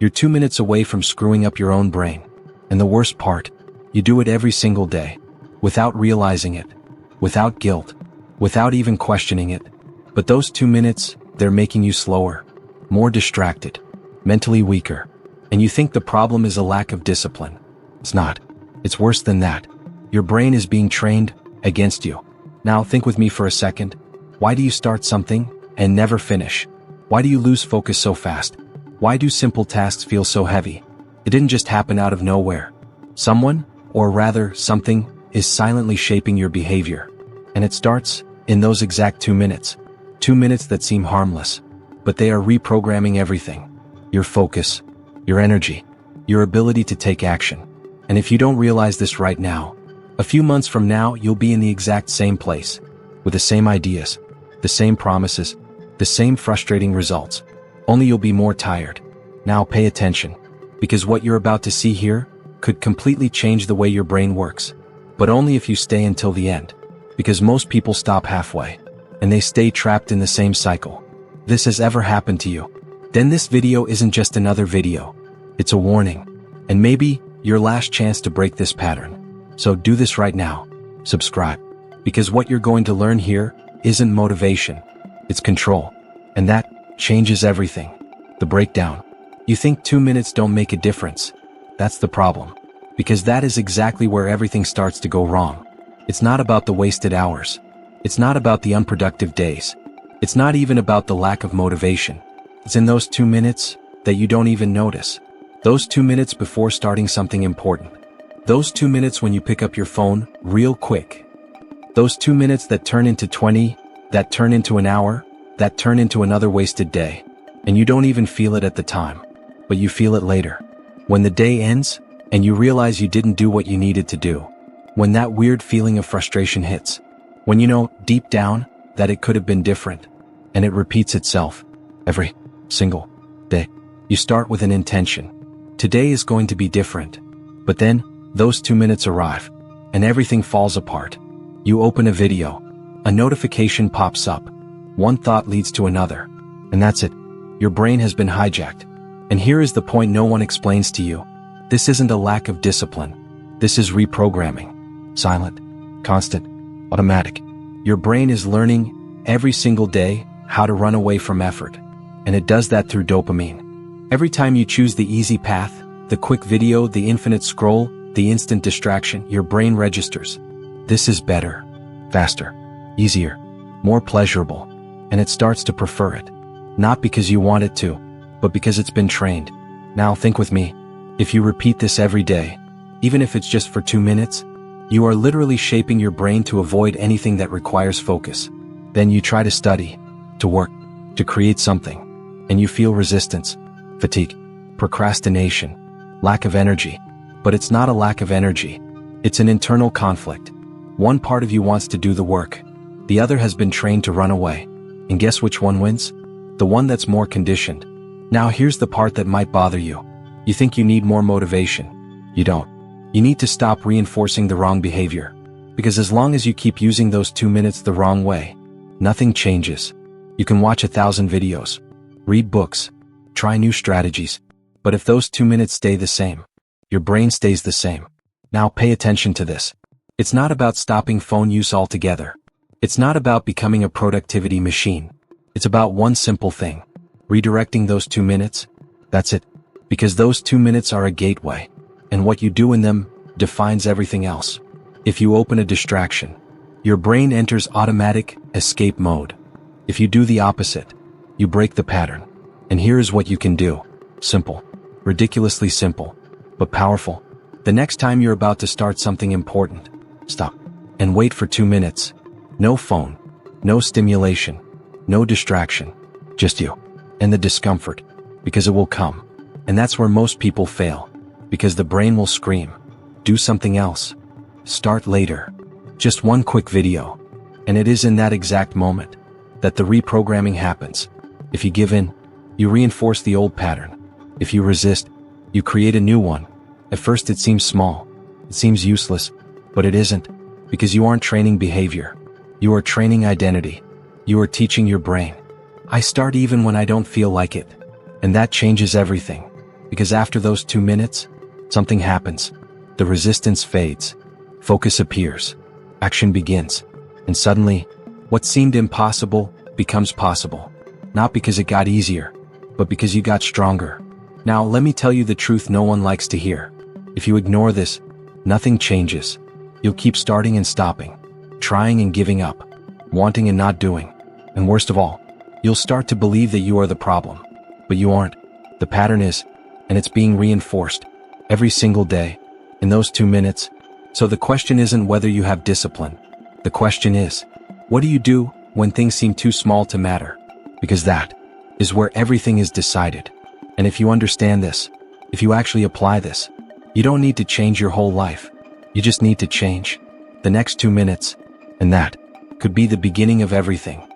You're 2 minutes away from screwing up your own brain. And the worst part, you do it every single day, without realizing it, without guilt, without even questioning it. But those 2 minutes, they're making you slower, more distracted, mentally weaker. And you think the problem is a lack of discipline. It's not. It's worse than that. Your brain is being trained against you. Now think with me for a second. Why do you start something and never finish? Why do you lose focus so fast? Why do simple tasks feel so heavy? It didn't just happen out of nowhere. Someone, or rather something, is silently shaping your behavior. And it starts in those exact 2 minutes. 2 minutes that seem harmless, but they are reprogramming everything. Your focus, your energy, your ability to take action. And if you don't realize this right now, a few months from now you'll be in the exact same place, with the same ideas, the same promises, the same frustrating results. Only you'll be more tired. Now pay attention, because what you're about to see here could completely change the way your brain works. But only if you stay until the end, because most people stop halfway, and they stay trapped in the same cycle. This has ever happened to you? Then this video isn't just another video. It's a warning, and maybe your last chance to break this pattern. So do this right now. Subscribe. Because what you're going to learn here isn't motivation. It's control. And that changes everything. The breakdown. You think 2 minutes don't make a difference. That's the problem. Because that is exactly where everything starts to go wrong. It's not about the wasted hours. It's not about the unproductive days. It's not even about the lack of motivation. It's in those 2 minutes that you don't even notice. Those 2 minutes before starting something important. Those 2 minutes when you pick up your phone real quick. Those 2 minutes that turn into 20, that turn into an hour, that turn into another wasted day. And you don't even feel it at the time, but you feel it later. When the day ends, and you realize you didn't do what you needed to do. When that weird feeling of frustration hits. When you know, deep down, that it could have been different. And it repeats itself. Every single day. You start with an intention. Today is going to be different. But then, those 2 minutes arrive. And everything falls apart. You open a video. A notification pops up. One thought leads to another. And that's it. Your brain has been hijacked. And here is the point no one explains to you. This isn't a lack of discipline. This is reprogramming. Silent, constant, automatic. Your brain is learning every single day how to run away from effort. And it does that through dopamine. Every time you choose the easy path, the quick video, the infinite scroll, the instant distraction, your brain registers. This is better, faster, easier, more pleasurable. And it starts to prefer it. Not because you want it to, but because it's been trained. Now think with me. If you repeat this every day, even if it's just for 2 minutes, you are literally shaping your brain to avoid anything that requires focus. Then you try to study, to work, to create something, and you feel resistance, fatigue, procrastination, lack of energy. But it's not a lack of energy. It's an internal conflict. One part of you wants to do the work. The other has been trained to run away. And guess which one wins? The one that's more conditioned. Now here's the part that might bother you. You think you need more motivation. You don't. You need to stop reinforcing the wrong behavior. Because as long as you keep using those 2 minutes the wrong way, nothing changes. You can watch 1,000 videos, read books, try new strategies. But if those 2 minutes stay the same, your brain stays the same. Now pay attention to this. It's not about stopping phone use altogether. It's not about becoming a productivity machine. It's about one simple thing. Redirecting those 2 minutes. That's it. Because those 2 minutes are a gateway. And what you do in them defines everything else. If you open a distraction, your brain enters automatic escape mode. If you do the opposite, you break the pattern. And here is what you can do. Simple. Ridiculously simple. But powerful. The next time you're about to start something important, stop. And wait for 2 minutes. No phone. No stimulation. No distraction. Just you. And the discomfort. Because it will come. And that's where most people fail. Because the brain will scream. Do something else. Start later. Just one quick video. And it is in that exact moment that the reprogramming happens. If you give in, you reinforce the old pattern. If you resist, you create a new one. At first it seems small. It seems useless. But it isn't. Because you aren't training behavior. You are training identity. You are teaching your brain. I start even when I don't feel like it. And that changes everything. Because after those 2 minutes, something happens. The resistance fades. Focus appears. Action begins. And suddenly, what seemed impossible becomes possible. Not because it got easier, but because you got stronger. Now, let me tell you the truth no one likes to hear. If you ignore this, nothing changes. You'll keep starting and stopping, trying and giving up, wanting and not doing. And worst of all, you'll start to believe that you are the problem. But you aren't. The pattern is, and it's being reinforced every single day, in those 2 minutes. So the question isn't whether you have discipline. The question is, what do you do when things seem too small to matter? Because that is where everything is decided. And if you understand this, if you actually apply this, you don't need to change your whole life. You just need to change the next 2 minutes, and that could be the beginning of everything.